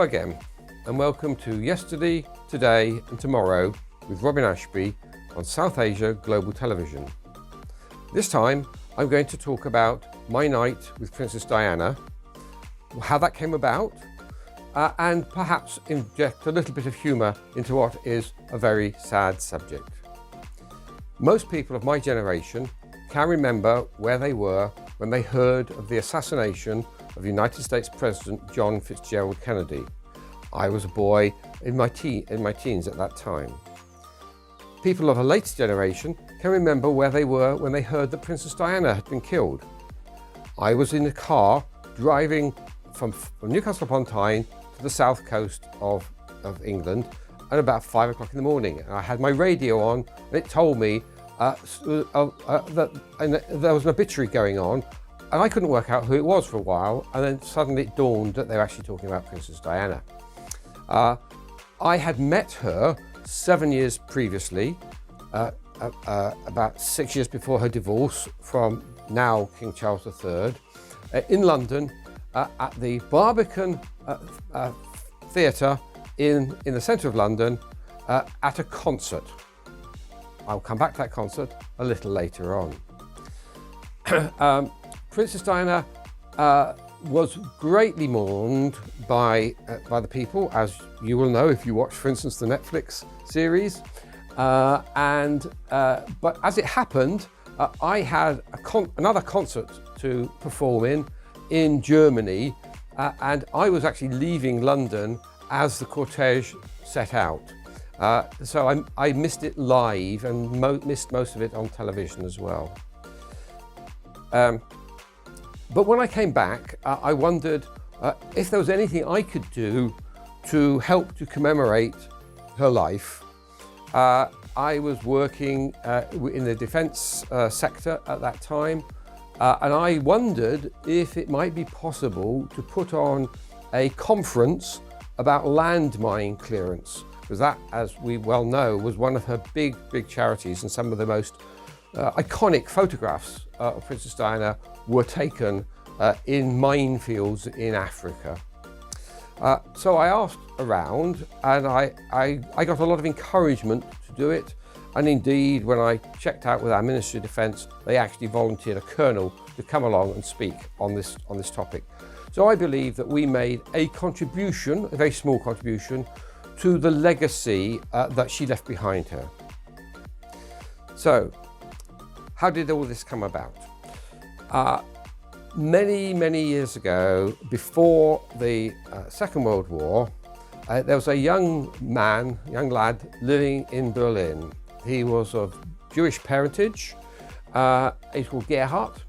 again, and welcome to Yesterday, Today and Tomorrow with Robin Ashby on South Asia Global Television. This time I'm going to talk about my night with Princess Diana, how that came about, and perhaps inject a little bit of humour into what is a very sad subject. Most people of my generation can remember where they were when they heard of the assassination of United States President John Fitzgerald Kennedy. I was a boy in my teens at that time. People of a later generation can remember where they were when they heard that Princess Diana had been killed. I was in a car driving from Newcastle upon Tyne to the south coast of England at about 5 o'clock in the morning. And I had my radio on and it told me that there was an obituary going on, and I couldn't work out who it was for a while, and then suddenly it dawned that they were actually talking about Princess Diana. I had met her 7 years previously, about 6 years before her divorce from now King Charles III, in London at the Barbican Theatre in the centre of London at a concert. I'll come back to that concert a little later on. Princess Diana was greatly mourned by the people, as you will know if you watch, for instance, the Netflix series. But as it happened, I had another concert to perform in Germany, and I was actually leaving London as the cortege set out. So I missed it live and missed most of it on television as well. But when I came back, I wondered if there was anything I could do to help to commemorate her life. I was working in the defence sector at that time, and I wondered if it might be possible to put on a conference about landmine clearance, because that, as we well know, was one of her big charities, and some of the most iconic photographs of Princess Diana were taken in minefields in Africa. So I asked around, and I got a lot of encouragement to do it. And indeed, when I checked out with our Ministry of Defence, they actually volunteered a colonel to come along and speak on this topic. So I believe that we made a contribution, a very small contribution, to the legacy that she left behind her. So, how did all this come about? Many years ago, before the Second World War, there was a young lad living in Berlin. He was of Jewish parentage. He's called Gerhard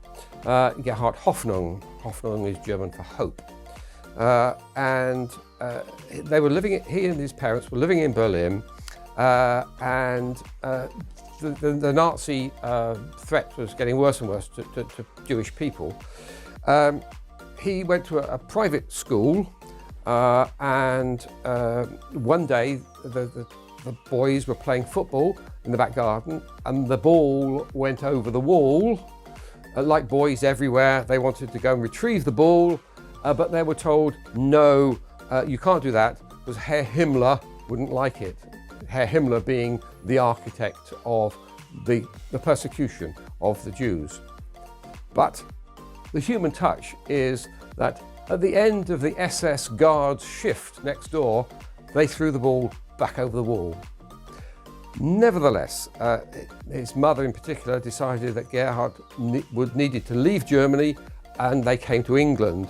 Hoffnung. Hoffnung is German for hope. They were living. He and his parents were living in Berlin, and the Nazi threat was getting worse and worse to Jewish people. He went to a private school, and one day the boys were playing football in the back garden, and the ball went over the wall. Like boys everywhere, they wanted to go and retrieve the ball, but they were told, no, you can't do that, because Herr Himmler wouldn't like it. Herr Himmler being the architect of the persecution of the Jews. But the human touch is that at the end of the SS guards' shift next door, they threw the ball back over the wall. Nevertheless, his mother in particular decided that Gerhard needed to leave Germany, and they came to England.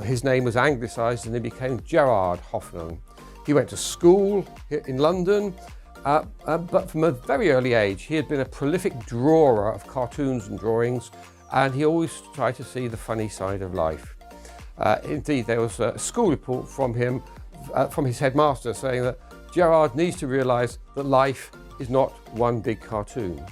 His name was anglicised and he became Gerhard Hoffnung. He went to school here in London, but from a very early age he had been a prolific drawer of cartoons and drawings, and he always tried to see the funny side of life. Indeed, there was a school report from him, from his headmaster, saying that Gerhard needs to realise that life is not one big cartoon.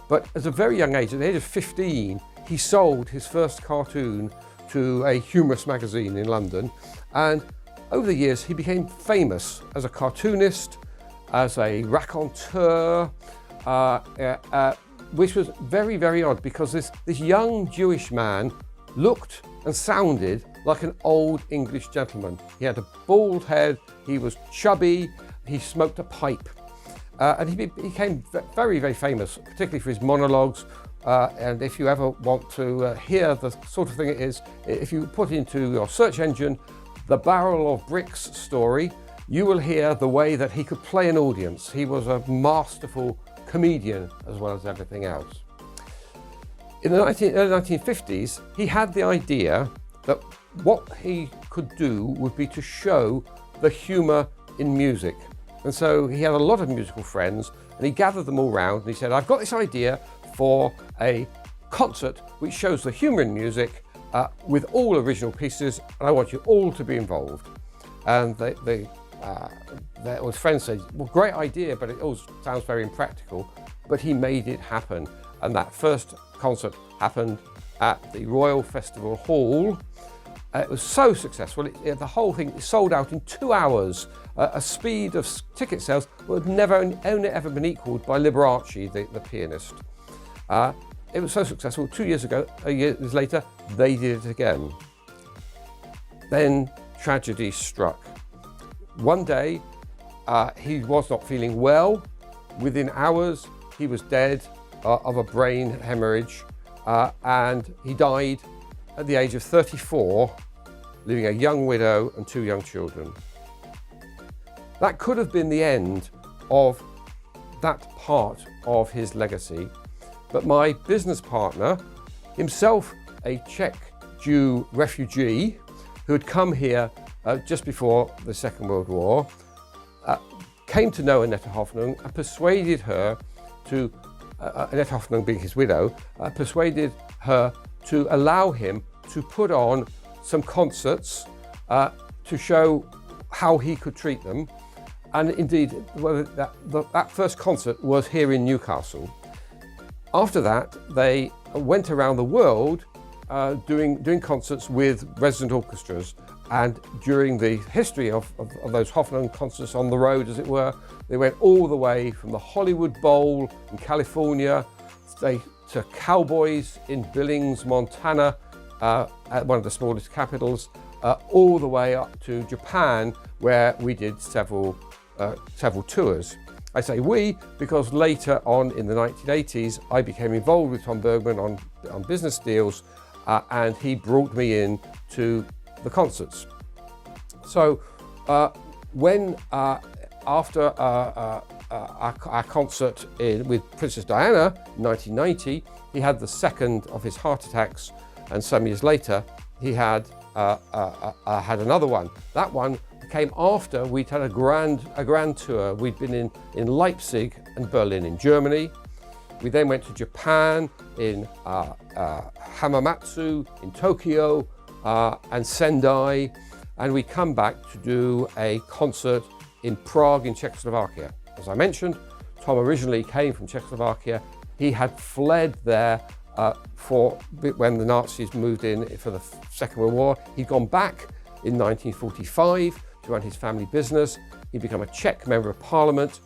But at a very young age, at the age of 15, he sold his first cartoon to a humorous magazine in London, and over the years he became famous as a cartoonist, as a raconteur, which was very odd, because this young Jewish man looked and sounded like an old English gentleman. He had a bald head, he was chubby, he smoked a pipe. And he became very, very famous, particularly for his monologues. And if you ever want to hear the sort of thing it is, if you put into your search engine, the Barrel of Bricks story, you will hear the way that he could play an audience. He was a masterful comedian as well as everything else. In the early 1950s, he had the idea that what he could do would be to show the humour in music. And so he had a lot of musical friends and he gathered them all round and he said, I've got this idea for a concert which shows the humour in music with all original pieces, and I want you all to be involved. And his friends said, well, great idea, but it all sounds very impractical. But he made it happen. And that first concert happened at the Royal Festival Hall. It was so successful, the whole thing sold out in 2 hours, a speed of ticket sales that had never only ever been equalled by Liberace, the pianist. It was so successful, 2 years later, they did it again. Then tragedy struck. One day, he was not feeling well. Within hours, he was dead of a brain hemorrhage, and he died at the age of 34, leaving a young widow and 2 young children. That could have been the end of that part of his legacy, but my business partner, himself a Czech Jew refugee who had come here just before the Second World War, came to know Annette Hoffnung and persuaded her to, Annette Hoffnung being his widow, persuaded her to allow him to put on some concerts to show how he could treat them. And indeed, that first concert was here in Newcastle. After that, they went around the world doing concerts with resident orchestras. And during the history of those Hoffnung concerts on the road, as it were, they went all the way from the Hollywood Bowl in California to Cowboys in Billings, Montana, at one of the smallest capitals, all the way up to Japan, where we did several tours. I say we because later on in the 1980s, I became involved with Tom Bergman on business deals, and he brought me in to the concerts. So when after our concert with Princess Diana in 1990, he had the second of his heart attacks, and some years later he had another one. That one came after we'd had a grand tour. We'd been in Leipzig and Berlin in Germany. We then went to Japan, in Hamamatsu, in Tokyo, and Sendai, and we come back to do a concert in Prague in Czechoslovakia. As I mentioned, Tom originally came from Czechoslovakia. He had fled there when the Nazis moved in for the Second World War. He'd gone back in 1945 to run his family business. He'd become a Czech member of parliament.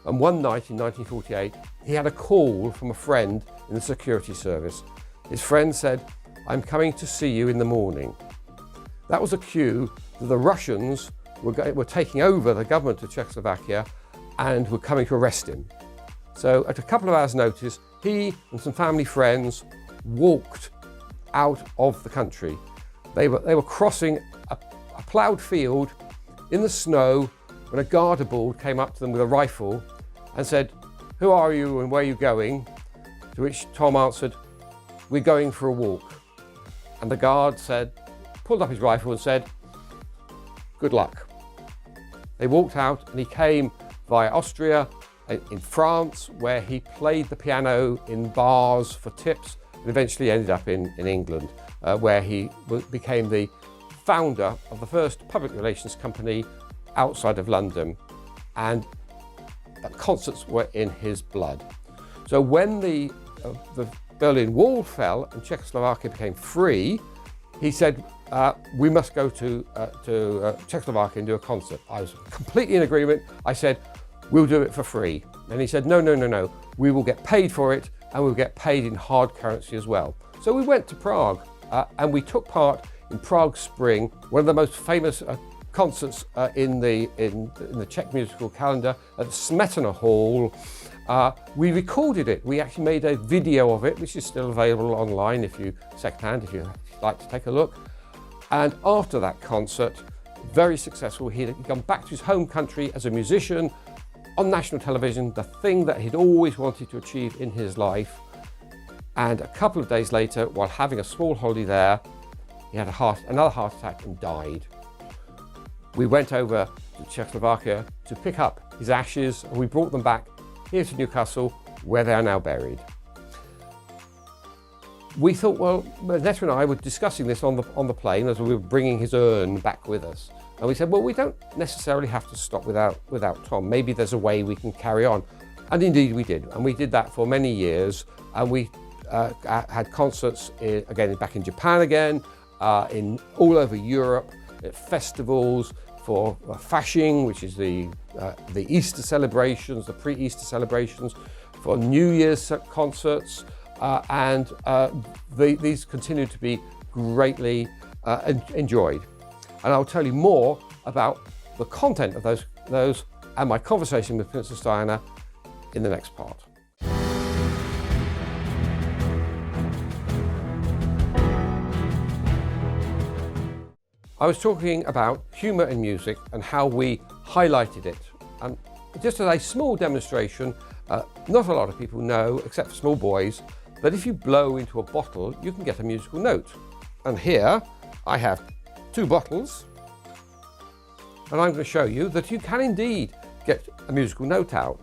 And one night in 1948, he had a call from a friend in the security service. His friend said, "I'm coming to see you in the morning." That was a cue that the Russians were taking over the government of Czechoslovakia and were coming to arrest him. So at a couple of hours' notice, he and some family friends walked out of the country. They were crossing a ploughed field in the snow when a guard aboard came up to them with a rifle and said, "Who are you and where are you going?" To which Tom answered, "We're going for a walk." And the guard pulled up his rifle and said, "Good luck." They walked out and he came via Austria, in France, where he played the piano in bars for tips, and eventually ended up in England, where he became the founder of the first public relations company outside of London, and concerts were in his blood. So when the Berlin Wall fell and Czechoslovakia became free, he said, we must go to Czechoslovakia and do a concert. I was completely in agreement. I said, we'll do it for free. And he said, no, we will get paid for it, and we'll get paid in hard currency as well. So we went to Prague and we took part in Prague Spring, one of the most famous concerts in the Czech musical calendar at the Smetana Hall. We recorded it. We actually made a video of it, which is still available online if you secondhand, if you'd like to take a look. And after that concert, very successful, he'd gone back to his home country as a musician on national television, the thing that he'd always wanted to achieve in his life. And a couple of days later, while having a small holiday there, he had another heart attack and died. We went over to Czechoslovakia to pick up his ashes, and we brought them back here to Newcastle, where they are now buried. We thought, well, Netta and I were discussing this on the plane as we were bringing his urn back with us. And we said, well, we don't necessarily have to stop without Tom. Maybe there's a way we can carry on. And indeed we did. And we did that for many years. And we had concerts again back in Japan again, in all over Europe, at festivals for Fasching, which is the Easter celebrations, the pre-Easter celebrations, for New Year's concerts, and these continue to be greatly enjoyed. And I'll tell you more about the content of those and my conversation with Princess Diana in the next part. I was talking about humour in music and how we highlighted it. And just as a small demonstration, not a lot of people know, except for small boys, that if you blow into a bottle, you can get a musical note. And here I have 2 bottles, and I'm going to show you that you can indeed get a musical note out.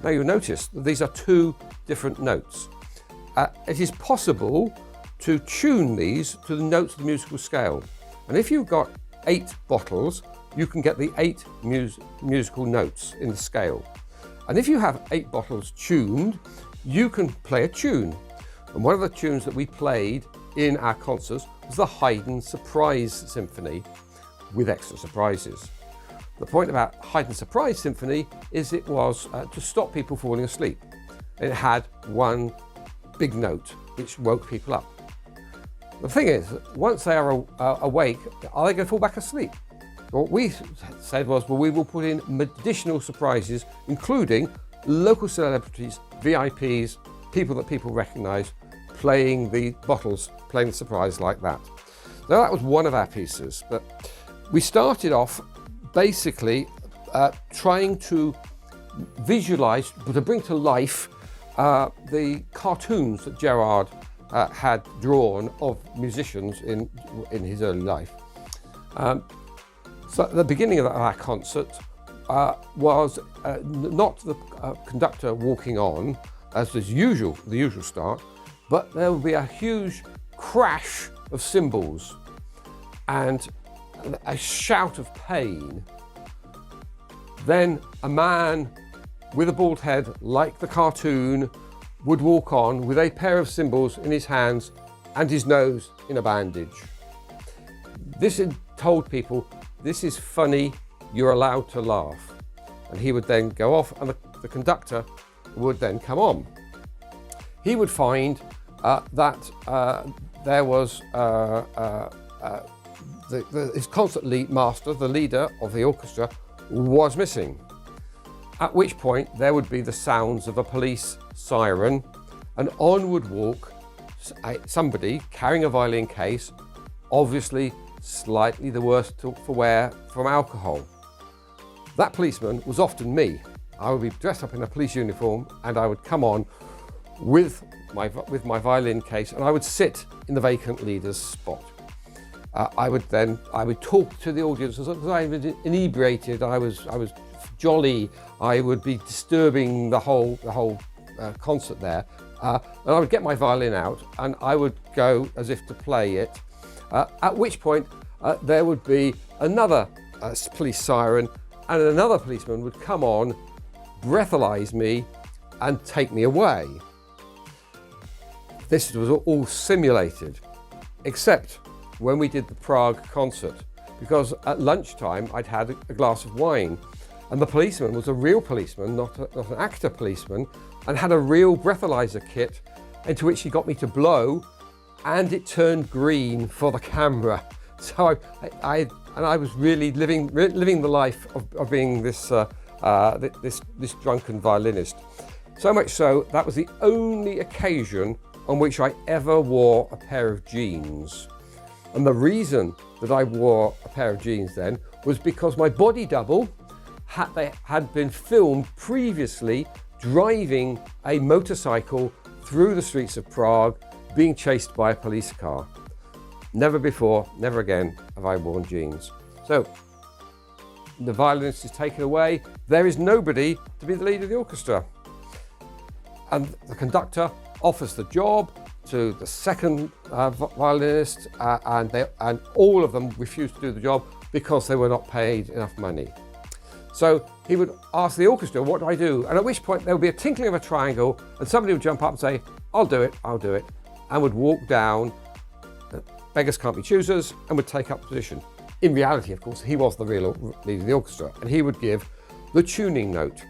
Now you'll notice that these are 2 different notes. It is possible to tune these to the notes of the musical scale. And if you've got 8 bottles, you can get the 8 musical notes in the scale. And if you have 8 bottles tuned, you can play a tune. And one of the tunes that we played in our concerts was the Haydn Surprise Symphony with extra surprises. The point about Haydn Surprise Symphony is it was to stop people falling asleep. It had one big note which woke people up. The thing is, once they are awake, are they going to fall back asleep? What we said was, well, we will put in additional surprises, including local celebrities, VIPs, people that people recognise, playing the bottles, playing the surprise like that. Now that was one of our pieces, but we started off basically trying to visualise, to bring to life the cartoons that Gerard had drawn of musicians in his early life. So at the beginning of our concert was not the conductor walking on, as is the usual start, but there would be a huge crash of cymbals and a shout of pain. Then a man with a bald head, like the cartoon, would walk on with a pair of cymbals in his hands and his nose in a bandage. This had told people, this is funny, you're allowed to laugh. And he would then go off and the conductor would then come on. He would find that there was his concert master, the leader of the orchestra, was missing. At which point there would be the sounds of a police siren, and on would walk somebody carrying a violin case, obviously slightly the worse for wear from alcohol. That policeman was often me. I would be dressed up in a police uniform and I would come on with my violin case and I would sit in the vacant leader's spot. I would talk to the audience as I was inebriated. I was jolly. I would be disturbing the whole concert there, and I would get my violin out and I would go as if to play it. At which point there would be another police siren, and another policeman would come on, breathalyze me, and take me away. This was all simulated, except when we did the Prague concert, because at lunchtime I'd had a glass of wine, and the policeman was a real policeman, not an actor policeman, and had a real breathalyzer kit into which he got me to blow, and it turned green for the camera. So I was really living the life of being this drunken violinist. So much so, that was the only occasion on which I ever wore a pair of jeans. And the reason that I wore a pair of jeans then was because my body double had been filmed previously driving a motorcycle through the streets of Prague, being chased by a police car. Never before, never again have I worn jeans. So the violinist is taken away. There is nobody to be the leader of the orchestra. And the conductor offers the job to the second violinist, and all of them refused to do the job because they were not paid enough money. So he would ask the orchestra, what do I do? And at which point there would be a tinkling of a triangle and somebody would jump up and say, I'll do it, and would walk down, beggars can't be choosers, and would take up position. In reality, of course, he was the real leader of the orchestra, and he would give the tuning note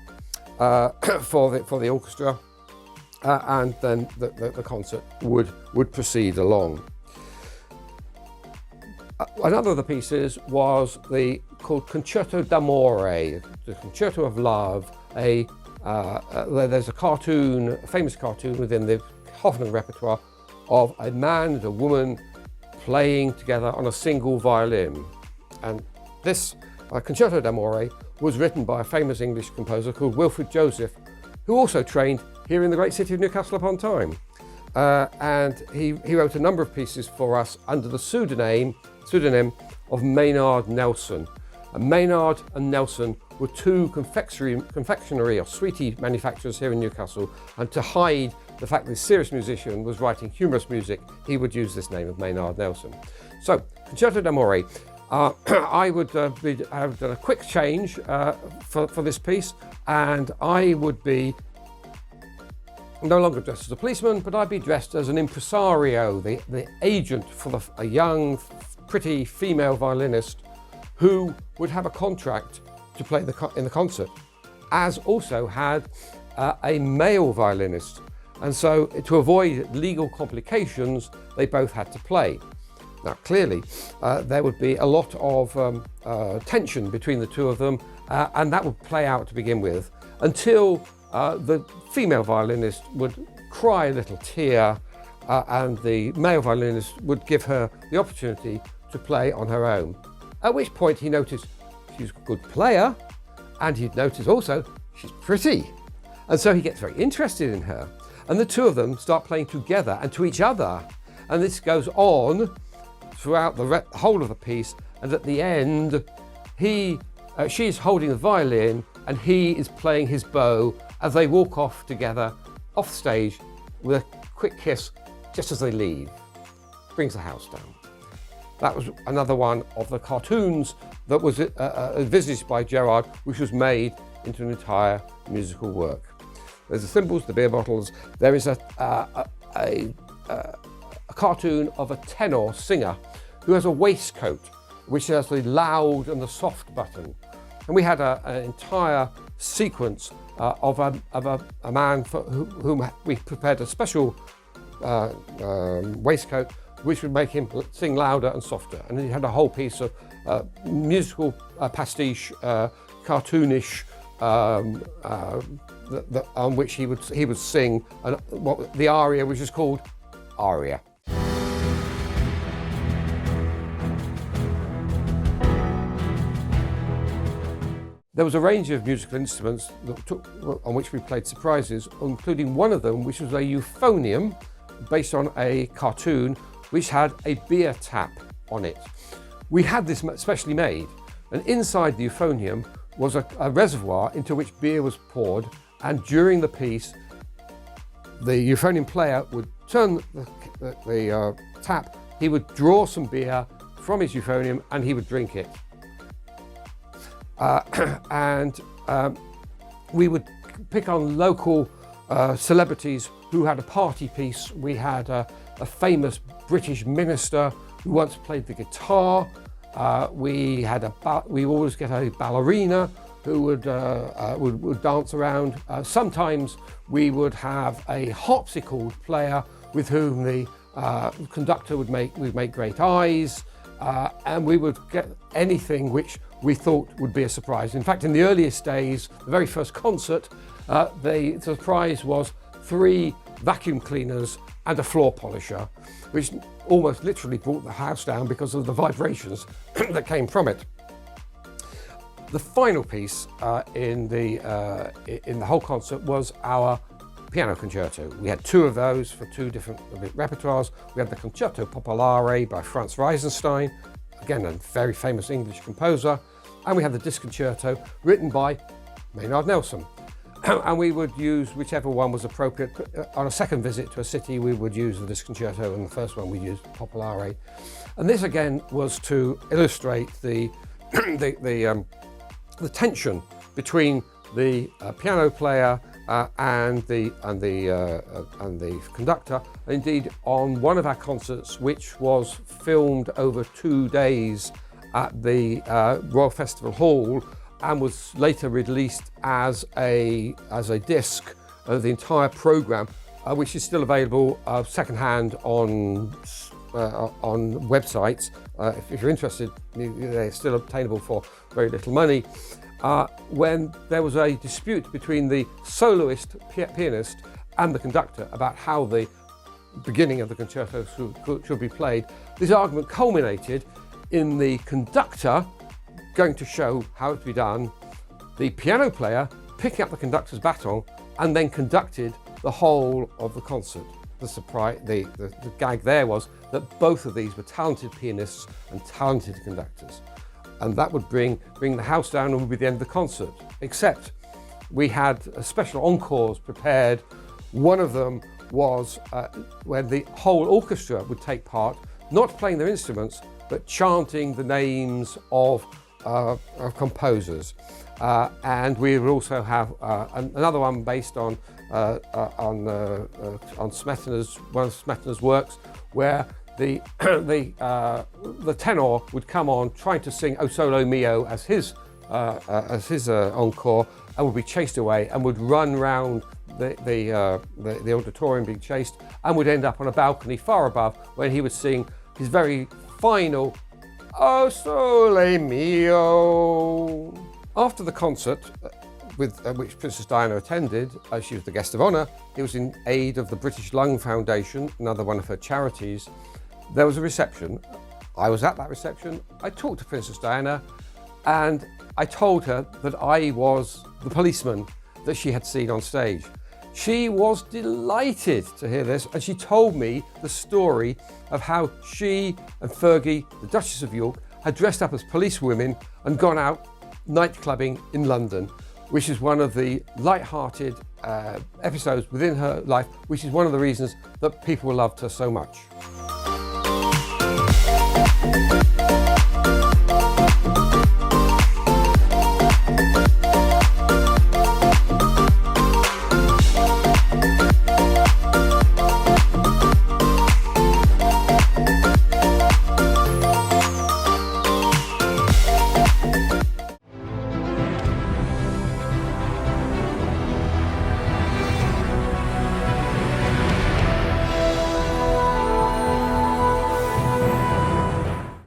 for the orchestra, and then the concert would proceed along. Another of the pieces was called Concerto d'Amore, the Concerto of Love. There's a famous cartoon within the Hoffmann repertoire of a man and a woman playing together on a single violin. And this Concerto d'Amore was written by a famous English composer called Wilfred Joseph, who also trained here in the great city of Newcastle upon Tyne. And he wrote a number of pieces for us under the pseudonym of Maynard Nelson. And Maynard and Nelson were two confectionery or sweetie manufacturers here in Newcastle, and to hide the fact that this serious musician was writing humorous music, he would use this name of Maynard Nelson. So, Concerto d'Amore. I would have done a quick change for this piece, and I would be no longer dressed as a policeman, but I'd be dressed as an impresario, the agent for a young, pretty female violinist who would have a contract to play in the concert, as also had a male violinist. And so, to avoid legal complications, they both had to play. Now, clearly, there would be a lot of tension between the two of them, and that would play out to begin with, until the female violinist would cry a little tear, and the male violinist would give her the opportunity to play on her own. At which point he noticed she's a good player, and he'd notice also she's pretty. And so he gets very interested in her. And the two of them start playing together and to each other. And this goes on throughout the whole of the piece. And at the end, she's holding the violin and he is playing his bow as they walk off together off stage with a quick kiss just as they leave. Brings the house down. That was another one of the cartoons that was envisaged by Gerard, which was made into an entire musical work. There's the cymbals, the beer bottles. There is a cartoon of a tenor singer who has a waistcoat which has the loud and the soft button. And we had an entire sequence of a man for whom we prepared a special waistcoat which would make him sing louder and softer. And he had a whole piece of musical pastiche, cartoonish, on which he would sing the aria, which is called aria. There was a range of musical instruments on which we played surprises, including one of them which was a euphonium based on a cartoon which had a beer tap on it. We had this specially made, and inside the euphonium was a reservoir into which beer was poured, and during the piece the euphonium player would turn the tap, he would draw some beer from his euphonium and he would drink it. We would pick on local celebrities who had a party piece. We had a famous British minister who once played the guitar. We always get a ballerina who would dance around. Sometimes we would have a harpsichord player with whom the conductor would make great eyes, and we would get anything which we thought would be a surprise. In fact, in the earliest days, the very first concert, the surprise was 3 vacuum cleaners and a floor polisher, which almost literally brought the house down because of the vibrations that came from it. The final piece in the whole concert was our piano concerto. We had 2 of those for 2 different repertoires. We had the Concerto Popolare by Franz Reisenstein, again a very famous English composer, and we had the Disc Concerto written by Maynard Nelson. And we would use whichever one was appropriate. On a second visit to a city, we would use the Disc Concerto, and the first one we used Popolare. And this again was to illustrate the tension between the piano player and the conductor. Indeed, on one of our concerts, which was filmed over 2 days at the Royal Festival Hall and was later released as a disc of the entire programme, which is still available second-hand on websites. If you're interested, they're still obtainable for very little money. When there was a dispute between the soloist pianist and the conductor about how the beginning of the concerto should be played, this argument culminated in the conductor going to show how it to be done, the piano player picking up the conductor's baton and then conducted the whole of the concert. The gag there was that both of these were talented pianists and talented conductors, and that would bring the house down and would be the end of the concert. Except we had special encores prepared. One of them was when the whole orchestra would take part, not playing their instruments, but chanting the names of composers. And we would also have another one based on Smetana's, one of Smetana's works, where the tenor would come on trying to sing "O Solo Mio" as his encore, and would be chased away and would run round the auditorium being chased, and would end up on a balcony far above when he would sing his very final "O Sole Mio." After the concert, with which Princess Diana attended, she was the guest of honour. It was in aid of the British Lung Foundation, another one of her charities. There was a reception. I was at that reception. I talked to Princess Diana, and I told her that I was the policeman that she had seen on stage. She was delighted to hear this, and she told me the story of how she and Fergie, the Duchess of York, had dressed up as policewomen and gone out night clubbing in London, which is one of the light-hearted episodes within her life, which is one of the reasons that people loved her so much.